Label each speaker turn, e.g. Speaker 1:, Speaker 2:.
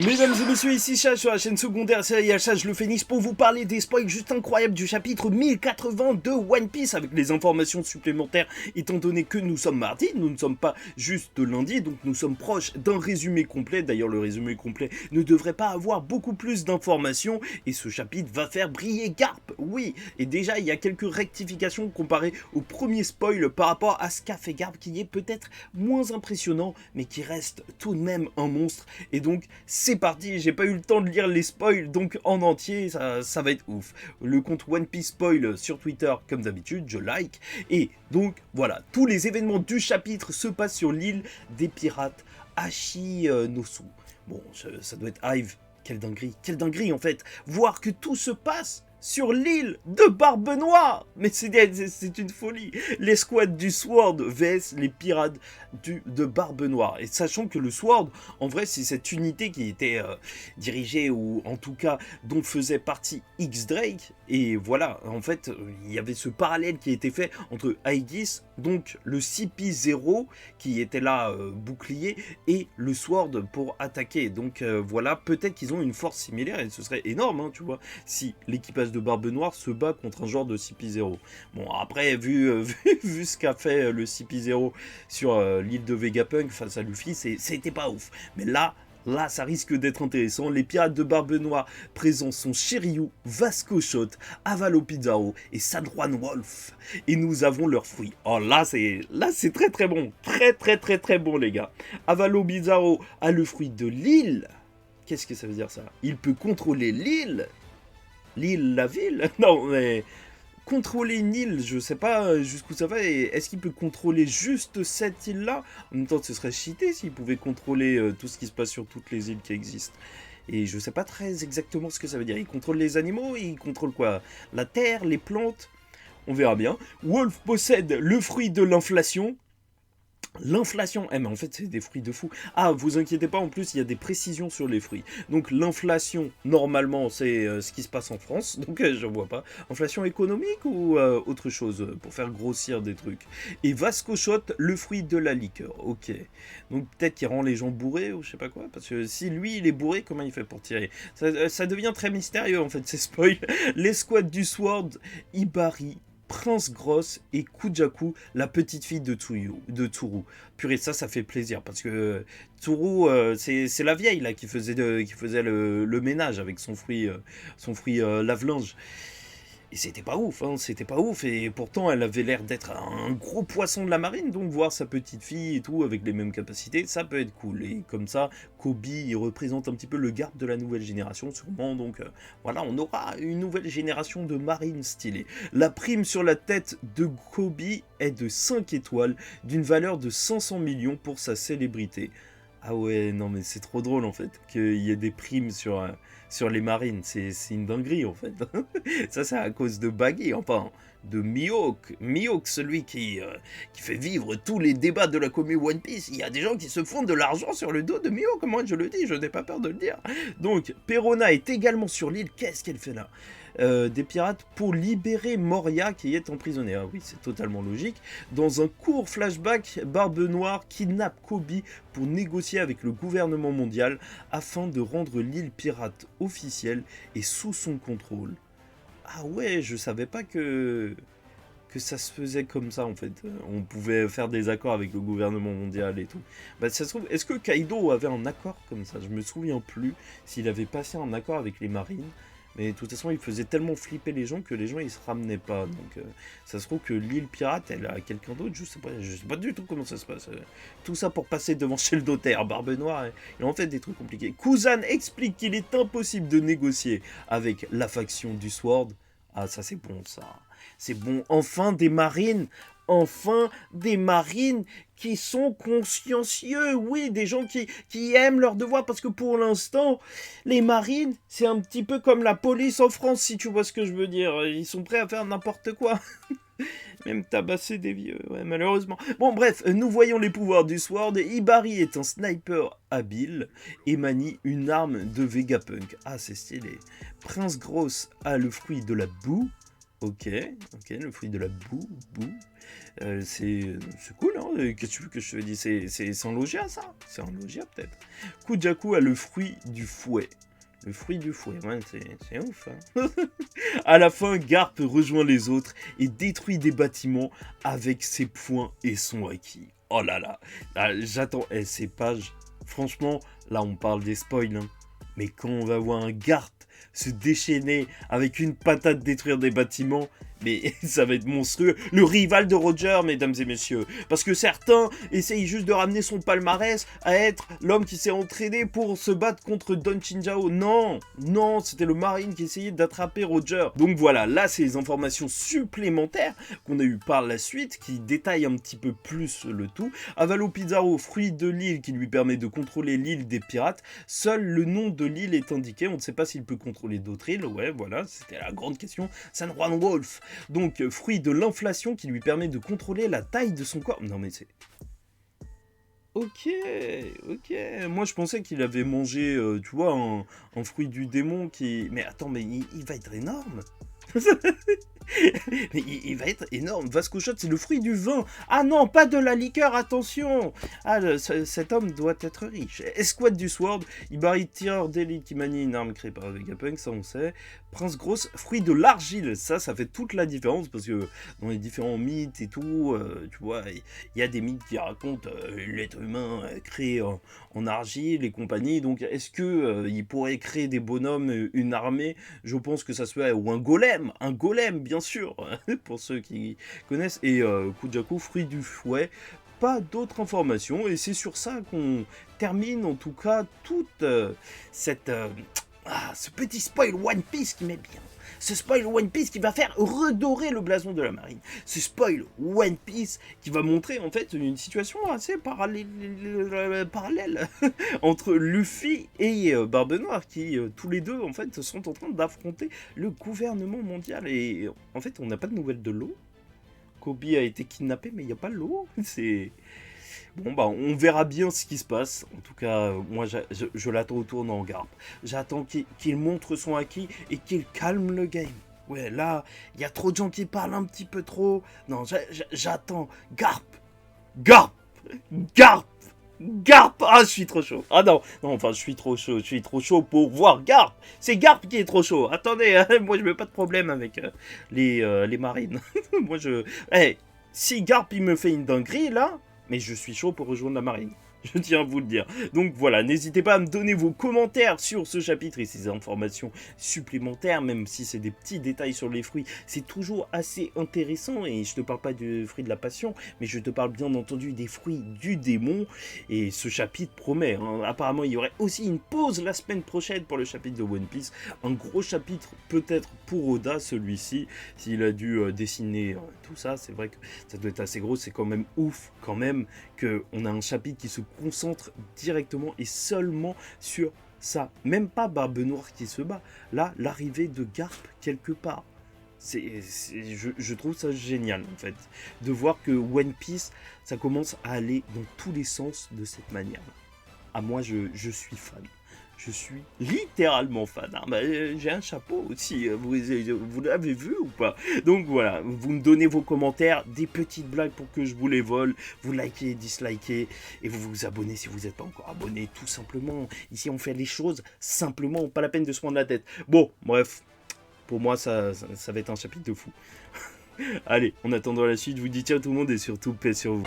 Speaker 1: Mesdames et messieurs, ici Chach sur la chaîne secondaire Serial Chach le Phénix pour vous parler des spoils juste incroyables du chapitre 1080 de One Piece avec les informations supplémentaires étant donné que nous sommes mardi, nous ne sommes pas juste lundi, donc nous sommes proches d'un résumé complet. D'ailleurs le résumé complet ne devrait pas avoir beaucoup plus d'informations et ce chapitre va faire briller Garp, oui. Et déjà il y a quelques rectifications comparées au premier spoil par rapport à ce qu'a fait Garp qui est peut-être moins impressionnant mais qui reste tout de même un monstre et donc c'est parti, j'ai pas eu le temps de lire les spoils, donc en entier, ça va être ouf. Le compte One Piece Spoil sur Twitter, comme d'habitude, je like. Et donc, voilà, tous les événements du chapitre se passent sur l'île des pirates Hachinosu. Bon, ça doit être Hive. Quelle dinguerie en fait. Voir que tout se passe sur l'île de Barbe Noire. Mais c'est une folie. L'escouade du Sword vs les pirates de Barbe Noire. Et sachant que le Sword, en vrai, c'est cette unité qui était dirigée, ou en tout cas, dont faisait partie X-Drake. Et voilà, en fait, il y avait ce parallèle qui était fait entre Aegis, donc le CP0, qui était là, bouclier, et le Sword pour attaquer. Donc voilà, peut-être qu'ils ont une force similaire, et ce serait énorme, hein, tu vois, si l'équipage de Barbe Noire se bat contre un genre de CP0. Bon, après, vu ce qu'a fait le CP0 sur l'île de Vegapunk face à Luffy, c'était pas ouf. Mais là, ça risque d'être intéressant. Les pirates de Barbe Noire présents sont Shiryu, Vasco Shot, Avalo Pizarro et San Juan Wolf. Et nous avons leurs fruits. Oh là c'est très très bon. Très bon les gars. Avalo Pizarro a le fruit de l'île. Qu'est-ce que ça veut dire ça? Il peut contrôler l'île. L'île, la ville? Non, mais contrôler une île, je sais pas jusqu'où ça va. Et est-ce qu'il peut contrôler juste cette île-là? En même temps, ce serait cheaté s'il pouvait contrôler tout ce qui se passe sur toutes les îles qui existent. Et je sais pas très exactement ce que ça veut dire. Il contrôle les animaux, il contrôle quoi? La terre, les plantes? On verra bien. Wolf possède le fruit de l'inflation. L'inflation, mais en fait c'est des fruits de fou. Ah, vous inquiétez pas, en plus il y a des précisions sur les fruits. Donc l'inflation, normalement c'est ce qui se passe en France, donc je vois pas. Inflation économique ou autre chose pour faire grossir des trucs. Et Vasco Shot, le fruit de la liqueur, ok. Donc peut-être qu'il rend les gens bourrés ou je sais pas quoi, parce que si lui il est bourré, comment il fait pour tirer? Ça devient très mystérieux en fait, ces spoils. L'escouade du Sword, Ibari, Prince Gross et Kujaku, la petite fille de Tsuru. Purée, ça fait plaisir parce que Tsuru, c'est la vieille là qui faisait le ménage avec son fruit lave-linge. Et c'était pas ouf, hein, c'était pas ouf. Et pourtant, elle avait l'air d'être un gros poisson de la marine. Donc, voir sa petite fille et tout avec les mêmes capacités, ça peut être cool. Et comme ça, Kobe, il représente un petit peu le garde de la nouvelle génération, sûrement. Donc, voilà, on aura une nouvelle génération de marines stylées. La prime sur la tête de Kobe est de 5 étoiles, d'une valeur de 500 millions pour sa célébrité. Ah ouais, non mais c'est trop drôle en fait, qu'il y ait des primes sur les marines, c'est une dinguerie en fait. Ça c'est à cause de Baggy, enfin, de Mihawk. Mihawk, celui qui fait vivre tous les débats de la commu One Piece. Il y a des gens qui se font de l'argent sur le dos de Mihawk, moi je le dis, je n'ai pas peur de le dire. Donc, Perona est également sur l'île, qu'est-ce qu'elle fait là? Des pirates pour libérer Moria qui est emprisonnée. Ah oui, c'est totalement logique. Dans un court flashback, Barbe Noire kidnappe Kobe pour négocier avec le gouvernement mondial afin de rendre l'île pirate officielle et sous son contrôle. Ah ouais, je savais pas que ça se faisait comme ça en fait. On pouvait faire des accords avec le gouvernement mondial et tout. Bah ça se trouve, est-ce que Kaido avait un accord comme ça? Je me souviens plus s'il avait passé un accord avec les marines. Mais de toute façon, il faisait tellement flipper les gens que les gens ils se ramenaient pas. Donc ça se trouve que l'île pirate, elle a quelqu'un d'autre, je sais pas du tout comment ça se passe. Tout ça pour passer devant chez le notaire, Barbe Noire, il en fait des trucs compliqués. Kuzan explique qu'il est impossible de négocier avec la faction du Sword. Ah ça c'est bon ça. C'est bon, enfin des marines qui sont consciencieux, oui, des gens qui aiment leur devoir, parce que pour l'instant, les marines, c'est un petit peu comme la police en France, si tu vois ce que je veux dire, ils sont prêts à faire n'importe quoi, même tabasser des vieux, ouais, malheureusement. Bon, bref, nous voyons les pouvoirs du Sword, Ibari est un sniper habile, et manie une arme de Vegapunk, ah c'est stylé. Prince Gross a le fruit de la boue, Ok, ok, le fruit de la boue. C'est cool, hein. Qu'est-ce que tu veux que je te dise? C'est un Logia, ça? C'est un Logia, peut-être. Kujaku a le fruit du fouet. Le fruit du fouet, ouais, c'est ouf, hein. À la fin, Garp rejoint les autres et détruit des bâtiments avec ses poings et son haki. Oh là là, ah, j'attends ces pages. Franchement, là on parle des spoils, hein. Mais quand on va voir un Garp se déchaîner avec une patate détruire des bâtiments, mais ça va être monstrueux. Le rival de Roger, mesdames et messieurs. Parce que certains essayent juste de ramener son palmarès à être l'homme qui s'est entraîné pour se battre contre Don Chinjao. Non, non, c'était le Marine qui essayait d'attraper Roger. Donc voilà, là c'est les informations supplémentaires qu'on a eues par la suite qui détaillent un petit peu plus le tout. Avalo Pizarro, fruit de l'île qui lui permet de contrôler l'île des pirates. Seul le nom de l'île est indiqué. On ne sait pas s'il peut contrôler d'autres îles. Ouais, voilà, c'était la grande question. San Juan Wolf. Donc, fruit de l'inflation qui lui permet de contrôler la taille de son corps. Non mais c'est... Ok, ok. Moi je pensais qu'il avait mangé, tu vois, un fruit du démon qui... Mais attends, mais il va être énorme. Mais il va être énorme. Vasco Shot, c'est le fruit du vin. Ah non, pas de la liqueur, attention. Ah, cet homme doit être riche. Escouade du Sword, Ibari tireur d'élite qui manie une arme créée par Vegapunk, ça on sait. Prince Grosse, fruit de l'argile. Ça fait toute la différence parce que dans les différents mythes et tout, tu vois, il y a des mythes qui racontent l'être humain créé en argile et compagnie. Donc, est-ce que il pourrait créer des bonhommes, une armée? Je pense que ça se fait, ou un golem, bien sûr, pour ceux qui connaissent. Et Kujaku, fruit du fouet. Pas d'autres informations, et c'est sur ça qu'on termine en tout cas toute ce petit spoil One Piece qui m'est bien. Ce spoil One Piece qui va faire redorer le blason de la marine. Ce spoil One Piece qui va montrer en fait une situation assez parallèle entre Luffy et Barbe Noire qui tous les deux en fait sont en train d'affronter le gouvernement mondial. Et en fait on n'a pas de nouvelles de l'eau. Kobe a été kidnappé mais il n'y a pas l'eau. C'est... Bon bah on verra bien ce qui se passe. En tout cas, moi je l'attends au tournant Garp. J'attends qu'il montre son haki et qu'il calme le game. Ouais, là, il y a trop de gens qui parlent un petit peu trop. Non, j'attends. Garp, Garp, Garp, Garp. Ah, je suis trop chaud. Ah non, non, enfin, je suis trop chaud pour voir Garp. C'est Garp qui est trop chaud. Attendez, moi je mets pas de problème avec les marines. Moi je... Hey, si Garp il me fait une dinguerie là, mais je suis chaud pour rejoindre la marine. Je tiens à vous le dire. Donc voilà, n'hésitez pas à me donner vos commentaires sur ce chapitre et ces informations supplémentaires, même si c'est des petits détails sur les fruits. C'est toujours assez intéressant et je te parle pas du fruit de la passion, mais je te parle bien entendu des fruits du démon. Et ce chapitre promet, hein. Apparemment, il y aurait aussi une pause la semaine prochaine pour le chapitre de One Piece. Un gros chapitre peut-être pour Oda, celui-ci, s'il a dû dessiner tout ça. C'est vrai que ça doit être assez gros, c'est quand même ouf, quand même, qu'on a un chapitre qui se concentre directement et seulement sur ça. Même pas Barbe Noire qui se bat. Là, l'arrivée de Garp quelque part. Je trouve ça génial en fait. De voir que One Piece, ça commence à aller dans tous les sens de cette manière. À moi, je suis fan. Je suis littéralement fan. Ah, bah, j'ai un chapeau aussi, vous l'avez vu ou pas? Donc voilà, vous me donnez vos commentaires, des petites blagues pour que je vous les vole, vous likez, dislikez, et vous vous abonnez si vous n'êtes pas encore abonné, tout simplement. Ici on fait les choses simplement, pas la peine de se prendre la tête. Bon, bref, pour moi ça va être un chapitre de fou. Allez, en attendant la suite, je vous dis ciao tout le monde et surtout paix sur vous.